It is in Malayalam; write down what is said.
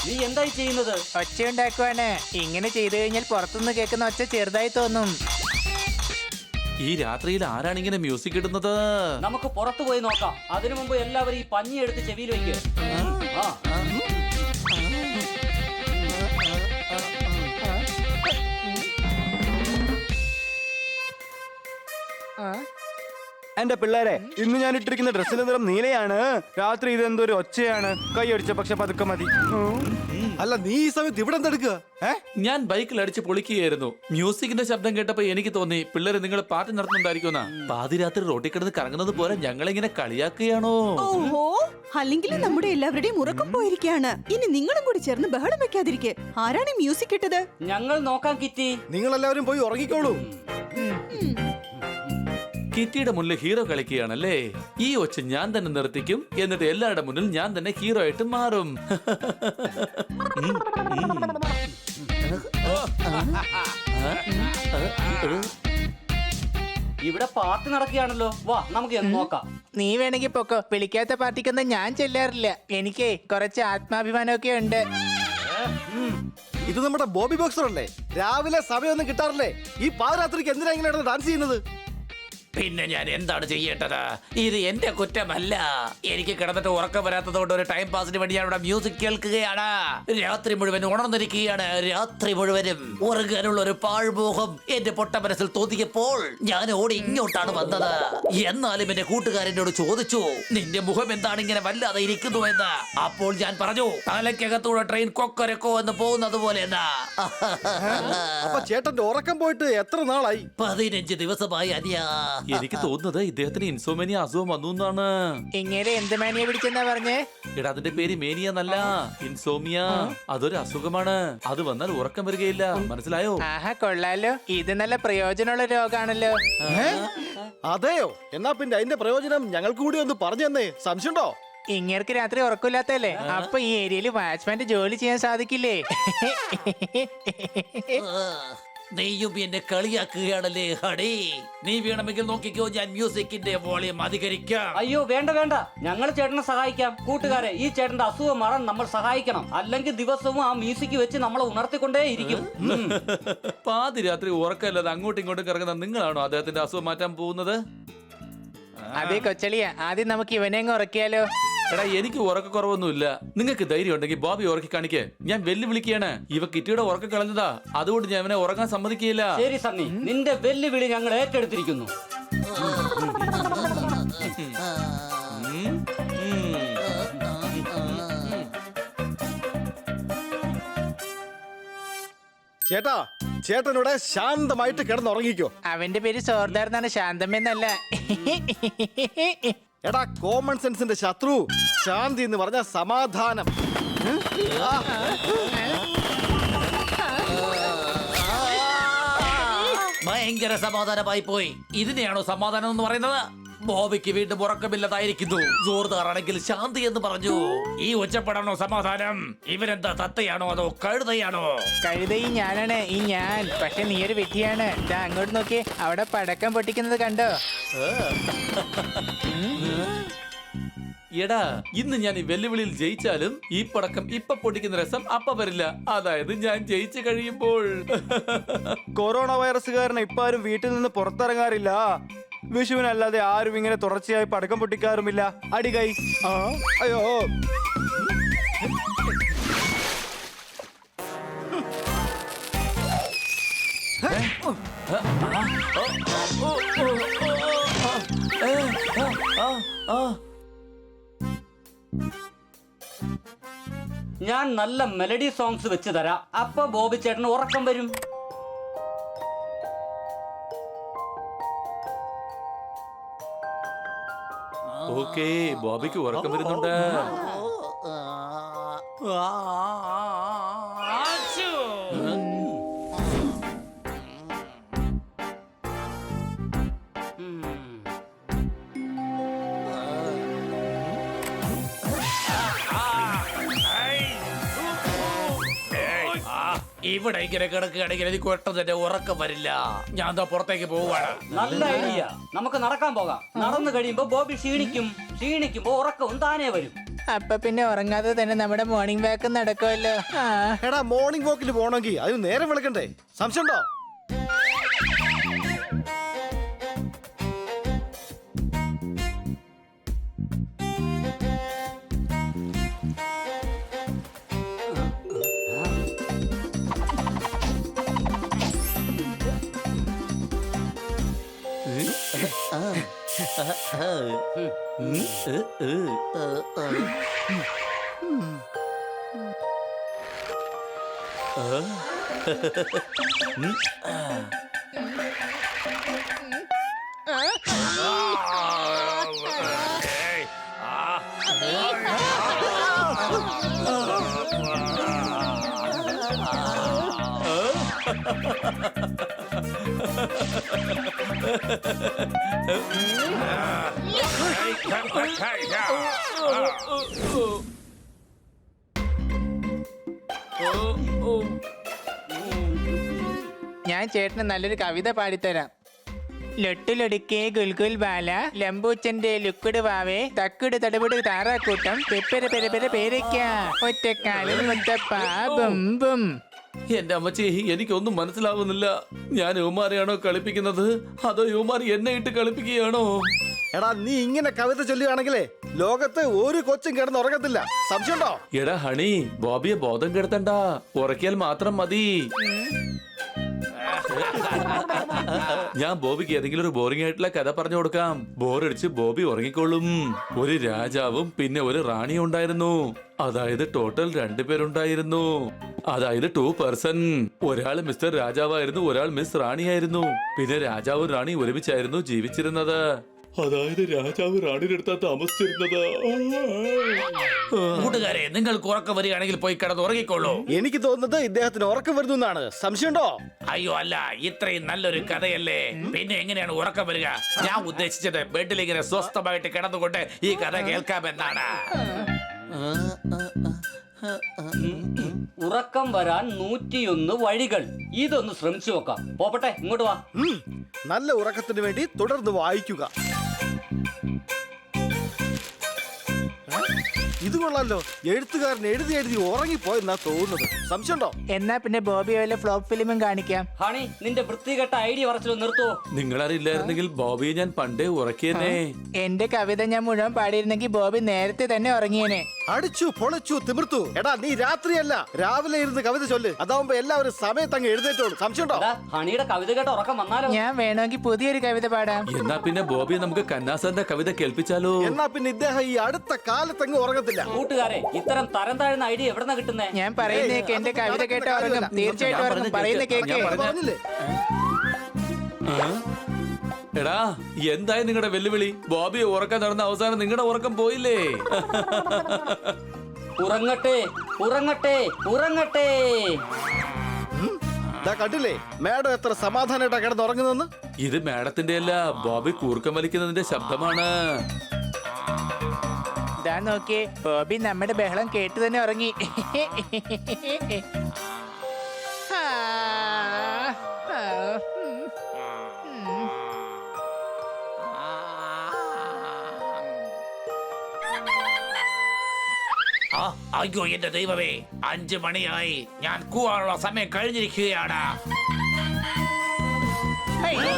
നീ എന്തായി ചെയ്യുന്നത്? ഒച്ച ഉണ്ടാക്കുവാണ്. ഇങ്ങനെ ചെയ്തു കഴിഞ്ഞാൽ പുറത്തുനിന്ന് കേൾക്കുന്ന ഒച്ച ചെറുതായി തോന്നും. ഈ രാത്രിയിൽ ആരാണ് ഇങ്ങനെ മ്യൂസിക് ഇടുന്നത്? നമുക്ക് പുറത്തു പോയി നോക്കാം. അതിനു മുമ്പ് എല്ലാവരും ഈ പഞ്ഞി എടുത്ത് ചെവിയിൽ വയ്ക്കുക. എന്റെ പിള്ളേരെ, ഇന്ന് ഞാൻ ഇട്ടിരിക്കുന്ന ഡ്രസ്സിന്റെ നിറം നീലയാണ്. രാത്രി ഇതെന്തൊരു ഒച്ചയാണ്. കൈയടിച്ച പക്ഷെ പതുക്കെ മതി. അല്ല, നീ ഈ സമയത്ത് ഇവിടെ എന്തെടുക്കുക? ഞാൻ ബൈക്കിൽ അടിച്ച് പൊളിക്കുകയായിരുന്നു. മ്യൂസിക്കിന്റെ ശബ്ദം കേട്ടപ്പോ എനിക്ക് തോന്നി പിള്ളേരെ നിങ്ങൾ പാട്ട് നടത്തുന്നുണ്ടായിരിക്കുന്ന. പാതിരാത്രി റോട്ടിൽ കിടന്ന് കറങ്ങുന്നത് പോലെ ഞങ്ങളിങ്ങനെ കളിയാക്കുകയാണോ? ഓഹോ, അല്ലെങ്കിൽ നമ്മുടെ എല്ലാവരുടെയും ഉറക്കം പോയിരിക്കുകയാണ്. ഇനി നിങ്ങളും കൂടി ചേർന്ന് ബഹളം വെക്കാതിരിക്കെ. ആരാണ് ഈ മ്യൂസിക് ഇട്ടത്? ഞങ്ങൾ നോക്കാം കിറ്റി. നിങ്ങൾ എല്ലാവരും പോയി ഉറങ്ങിക്കോളൂ. കിറ്റിയുടെ മുന്നിൽ ഹീറോ കളിക്കുകയാണല്ലേ. ഈ ഒച്ച ഞാൻ തന്നെ നിർത്തിക്കും. എന്നിട്ട് എല്ലാവരുടെ മുന്നിൽ ഞാൻ തന്നെ ഹീറോ ആയിട്ട് മാറും. ഇവിടെ പാർട്ടി നടക്കുകയാണല്ലോ. വാ, നമുക്ക് എന്ന് നോക്കാം. നീ വേണമെങ്കിൽ പൊക്കോ. വിളിക്കാത്ത പാർട്ടിക്കൊന്നും ഞാൻ ചെല്ലാറില്ല. എനിക്ക് കുറച്ച് ആത്മാഭിമാനമൊക്കെ ഉണ്ട്. ഇത് നമ്മുടെ ബോബി ബോക്സർ അല്ലേ? രാവിലെ സമയമൊന്നും കിട്ടാറില്ലേ? ഈ പാതിരാത്രിക്ക് എന്തിനാ ഇങ്ങനെ ഡാൻസ് ചെയ്യുന്നത്? പിന്നെ ഞാൻ എന്താണ് ചെയ്യേണ്ടത്? ഇത് എന്റെ കുറ്റമല്ല. എനിക്ക് കിടന്നിട്ട് ഉറക്കം വരാത്തതുകൊണ്ട് ഒരു ടൈം പാസിന് വേണ്ടി ഞാൻ ഇവിടെ മ്യൂസിക് കേൾക്കുകയാണ്. രാത്രി മുഴുവൻ ഉണർന്നിരിക്കുകയാണ്. രാത്രി മുഴുവനും ഉറങ്ങാനുള്ള ഒരു പാഴ്മോഹം എന്റെ പൊട്ട മനസ്സിൽ തോന്നിയപ്പോൾ ഞാൻ ഓടി ഇങ്ങോട്ടാണ് വന്നത്. എന്നാലും എന്റെ കൂട്ടുകാരനോട് ചോദിച്ചു, നിന്റെ മുഖം എന്താണ് ഇങ്ങനെ വല്ലാതെ ഇരിക്കുന്നു എന്ന്. അപ്പോൾ ഞാൻ പറഞ്ഞു, തലയ്ക്കകത്തൂടെ ട്രെയിൻ കൊക്കരക്കോ എന്ന് പോകുന്നത് പോലെ എന്നാ. അപ്പൊ ചേട്ടന്റെ ഉറക്കം പോയിട്ട് എത്ര നാളായി? 15 ദിവസമായി അനിയാ. എനിക്ക് തോന്നുന്നത് ഇദ്ദേഹത്തിന് ഇൻസോമേനിയ അസുഖം വന്നു എന്നാണ്. ഇങ്ങനെ എന്ത് മാനിയ പിടിച്ചെന്നാ പറഞ്ഞേ? എടാ, അതിന്റെ പേര് മേനിയ എന്നല്ല, ഇൻസോമിയ. അതൊരു അസുഖമാണ്. അത് വന്നാൽ ഉറക്കം വരികയില്ല. മനസ്സിലായോ? ആഹാ, കൊള്ളാലോ. ഇത് നല്ല പ്രയോജനമുള്ള രോഗാണല്ലോ. അതെയോ? എന്നാ പിന്നെ അതിന്റെ പ്രയോജനം ഞങ്ങൾക്ക് കൂടി ഒന്ന് പറഞ്ഞു തന്നേ. സംശയമുണ്ടോ? ഇങ്ങേർക്ക് രാത്രി ഉറക്കില്ലാത്തല്ലേ? അപ്പൊ ഈ ഏരിയയിൽ വാച്ച്മാന്റെ ജോലി ചെയ്യാൻ സാധിക്കില്ലേ? നീയും എന്നെ കളിയാക്കുകയാണല്ലേ ഹടി. നീ വേണമെങ്കിൽ നോക്കിക്കോ, ഞാൻ മ്യൂസിക്കിന്റെ വോളിയം അധികരിക്കാം. അയ്യോ, വേണ്ട വേണ്ട, ഞങ്ങൾ ചേട്ടനെ സഹായിക്കാം. കൂട്ടുകാരെ, ഈ ചേട്ടന്റെ അസുഖം മാറാൻ നമ്മൾ സഹായിക്കണം. അല്ലെങ്കിൽ ദിവസവും ആ മ്യൂസിക് വെച്ച് നമ്മളെ ഉണർത്തിക്കൊണ്ടേ ഇരിക്കും. പാതിരാത്രി ഉറക്കല്ലാതെ അങ്ങോട്ടും ഇങ്ങോട്ടും കറങ്ങുന്ന നിങ്ങളാണോ അദ്ദേഹത്തിന്റെ അസുഖം മാറ്റാൻ പോകുന്നത്? അതെ കൊച്ചളിയ, ആദ്യം നമുക്ക് ഇവനെ അങ്ങ് ഉറക്കിയാലോ? എടാ, എനിക്ക് ഉറക്കക്കുറവൊന്നുമില്ല. നിങ്ങൾക്ക് ധൈര്യം ഉണ്ടെങ്കിൽ ബോബി ഉറക്കി കാണിക്കേ. ഞാൻ വെല്ലുവിളിക്കുകയാണ്. ഇവ കിറ്റിയുടെ ഉറക്കം കളഞ്ഞതാ. അതുകൊണ്ട് ഞാൻ അവനെ ഉറങ്ങാൻ സമ്മതിക്കില്ല. ശരി സണ്ണി, നിന്റെ വെല്ലുവിളി ഞങ്ങൾ ഏറ്റെടുത്തിരിക്കുന്നു. ചേട്ടാ, ചേട്ടനോടെ ശാന്തമായിട്ട് കിടന്നുറങ്ങിക്കോ. അവന്റെ പേര് സോർദാർ എന്നാണ്, ശാന്തമെന്നല്ല. എടാ, കോമൺ സെൻസിന്റെ ശത്രു. ശാന്തി എന്ന് പറഞ്ഞ സമാധാനം. ഭയങ്കര സമാധാനമായി പോയി. ഇതിനെയാണോ സമാധാനം എന്ന് പറയുന്നത്? ബോബിക്ക് വീണ്ടും ഉറക്കമില്ലതായിരിക്കുന്നു. ജോർദാറാണെങ്കിൽ ശാന്തി എന്ന് പറഞ്ഞു. ഈ ഒച്ചപ്പെടാണോ സമാധാനം? ഇവരെന്താ തത്തയാണോ അതോ കഴുതയാണോ? കഴുതയും ഞാനാണ്, ഈ ഞാൻ. പക്ഷെ നീ ഒരു വ്യക്തിയാണ്. ദാ അങ്ങോട്ട് നോക്കി, അവിടെ പടക്കം പൊട്ടിക്കുന്നത് കണ്ടോ? എടാ, ഇന്ന് ഞാൻ ഈ വെല്ലുവിളിയിൽ ജയിച്ചാലും ഈ പടക്കം ഇപ്പൊ പൊട്ടിക്കുന്ന രസം അപ്പ വരില്ല. അതായത് ഞാൻ ജയിച്ചു കഴിയുമ്പോൾ. കൊറോണ വൈറസ് കാരണം ഇപ്പൊ ആരും വീട്ടിൽ നിന്ന് പുറത്തിറങ്ങാറില്ല. വിഷുവിനല്ലാതെ ആരും ഇങ്ങനെ തുടർച്ചയായി പടക്കം പൊട്ടിക്കാറുമില്ല. അടികൈ. അയ്യോ, ആ ഞാൻ നല്ല മെലഡി സോങ്സ് വെച്ച് തരാം, അപ്പൊ ബോബി ചേട്ടന് ഉറക്കം വരും. ഓക്കേ, ബോബിക്ക് ഉറക്കം വരുന്നുണ്ട്. ഇവിടെ ഇങ്ങനെ കിടക്കുകയാണെങ്കിൽ എനിക്ക് ഒട്ടും തന്നെ ഉറക്കം വരില്ല. ഞാൻ എന്താ പുറത്തേക്ക് പോവാണ്. നല്ല ഐഡിയ, നമുക്ക് നടക്കാൻ പോകാം. നടന്നു കഴിയുമ്പോ ബോബി ക്ഷീണിക്കുമ്പോ ഉറക്കവും താനേ വരും. അപ്പൊ പിന്നെ ഉറങ്ങാതെ തന്നെ നമ്മുടെ മോർണിംഗ് വാക്ക് നടക്കുമല്ലോ. ആ എടാ മോർണിംഗ് വാക്കിന് പോകണമെങ്കിൽ അതിന് നേരം വിളക്കണ്ടേ? സംശയമുണ്ടോ? ഞാൻ ചേട്ടന് നല്ലൊരു കവിത പാടിത്തരാം. ലൊട്ടിലൊടുക്കേ ഗുൽഗുൽ ബാല, ലംബൂച്ചന്റെ ലുക്കുട് വാവേ, തക്കുട് തടപുട് താറാക്കൂട്ടം, പെപ്പര പെരപെര പേരയ്ക്ക, ഒറ്റക്കാലിൽ മുത്തപ്പ ബും ബും. എന്റെ അമ്മച്ചി, എനിക്കൊന്നും മനസ്സിലാവുന്നില്ല. ഞാൻ യുവമാരെയാണോ കളിപ്പിക്കുന്നത്, അതോ യുവമാർ എന്നെ ഇട്ട് കളിപ്പിക്കുകയാണോ? എടാ നീ ഇങ്ങനെ കവിത ചൊല്ലുകയാണെങ്കിലേ ലോകത്ത് ഒരു കൊച്ചും കിടന്ന് ഉറങ്ങത്തില്ല. സംശയമുണ്ടോ? എടാ ഹണി, ബോബിയെ ബോധം കെടുത്തണ്ട, ഉറക്കിയാൽ മാത്രം മതി. ഞാൻ ബോബിക്ക് ഏതെങ്കിലും ഒരു ബോറിംഗ് ആയിട്ടുള്ള കഥ പറഞ്ഞു കൊടുക്കാം. ബോറടിച്ച് ബോബി ഉറങ്ങിക്കോളും. ഒരു രാജാവും പിന്നെ ഒരു റാണിയും ഉണ്ടായിരുന്നു. അതായത് ടോട്ടൽ 2 പേരുണ്ടായിരുന്നു. അതായത് 2 പേഴ്സൺ. ഒരാൾ മിസ്റ്റർ രാജാവായിരുന്നു, ഒരാൾ മിസ് റാണിയായിരുന്നു. പിന്നെ രാജാവും റാണി ഒരുമിച്ചായിരുന്നു ജീവിച്ചിരുന്നത്. അതായത് രാജാവ് റാണിയുടെ അടുത്താ താമസിച്ചിരുന്നത്. കൂട്ടുകാരെ, നിങ്ങൾക്ക് ഉറക്കം വരികയാണെങ്കിൽ പോയി കിടന്ന് ഉറങ്ങിക്കോളൂ. എനിക്ക് തോന്നുന്നത് ഇദ്ദേഹത്തിന് ഉറക്കം വരുന്നു എന്നാണ്. സംശയമുണ്ടോ? അയ്യോ അല്ല, ഇത്രയും നല്ലൊരു കഥയല്ലേ, പിന്നെ എങ്ങനെയാണ് ഉറക്കം വരിക? ഞാൻ ഉദ്ദേശിച്ചത് ബെഡിൽ ഇങ്ങനെ സ്വസ്ഥമായിട്ട് കിടന്നുകൊണ്ട് ഈ കഥ കേൾക്കാമെന്നാണ്. ഉറക്കം വരാൻ 101 വഴികൾ. ഇതൊന്ന് ശ്രമിച്ചു നോക്കാം. പോപ്പട്ടെ, ഇങ്ങോട്ട് വാ. നല്ല ഉറക്കത്തിന് വേണ്ടി തുടർന്ന് വായിക്കുക. ഇത് കൊള്ളാലോ, എഴുത്തുകാരൻ എഴുതി ഉറങ്ങിപ്പോയെന്നാ തോന്നുന്നത്. സംശയമുണ്ടോ? എന്നാ പിന്നെ ബോബി വല്ല ഫ്ലോപ്പ് ഫിലിമും കാണിക്കാം. ഹണി, നിന്റെ വൃത്തികെട്ട ഐഡിയ പറച്ചിലോ നിർത്തോ. നിങ്ങളറിയില്ലായിരുന്നെങ്കിൽ ബോബിയെ ഞാൻ പണ്ടേ ഉറക്കിയെന്നെ. എന്റെ കവിത ഞാൻ മുഴുവൻ പാടിയിരുന്നെങ്കിൽ ബോബി നേരത്തെ തന്നെ ഉറങ്ങിയേനെ. അടിച്ചു പൊളിച്ചു തിമിർത്തു. എടാ നീ രാത്രിയല്ല രാവിലെ ഇരുന്ന് കവിത ചൊല്ല്. അതാവുമ്പോ എല്ലാവരും സമയത്ത് അങ്ങ് എഴുന്നേറ്റോളൂ. സംശയമുണ്ടോ? എടാ, ഹണിയുടെ കവിത കേട്ട ഉറക്കം വന്നാലോ? ഞാൻ വേണമെങ്കിൽ പുതിയൊരു കവിത പാടാം. എന്നാ പിന്നെ ബോബിയെ നമുക്ക് കന്നാസന്റെ കവിത കേൾപ്പിച്ചാലോ? എന്നാ പിന്നെ ഇദ്ദേഹം ഈ അടുത്ത കാലത്തങ്ങ് ഉറങ്ങത്തില്ല. കൂട്ടുകാരെ, ഇത്തരം തരം താഴ്ന്ന ഐഡിയ എവിടെന്നാ കിട്ടുന്നേ? ഞാൻ പറയുന്നേക്ക് എന്റെ കവിത കേട്ട ഉറങ്ങും, തീർച്ചയായിട്ടും ഉറങ്ങും. പറയുന്ന കേക്ക്. പറഞ്ഞില്ലേ? എടാ, എന്തായി നിങ്ങളുടെ വെല്ലുവിളി? ബോബിയെ ഉറക്കം നടന്ന അവസാനം നിങ്ങളുടെ ഉറക്കം പോയില്ലേ? ഉറങ്ങട്ടെ ഉറങ്ങട്ടെ ഉറങ്ങട്ടെ. കണ്ടില്ലേ മേഡം എത്ര സമാധാനമായിട്ടാ കിടന്നുറങ്ങുന്നെന്ന്? ഇത് മാഡത്തിന്റെ അല്ല, ബോബി കൂർക്കം വലിക്കുന്നതിന്റെ ശബ്ദമാണ്. ഇതാ നോക്കിയേ, ബോബി നമ്മുടെ ബഹളം കേട്ട് തന്നെ ഉറങ്ങി. അയ്യോ എന്റെ ദൈവമേ, 5 മണിയായി. ഞാൻ കൂവാനുള്ള സമയം കഴിഞ്ഞിരിക്കുകയാണ്. അയ്യോ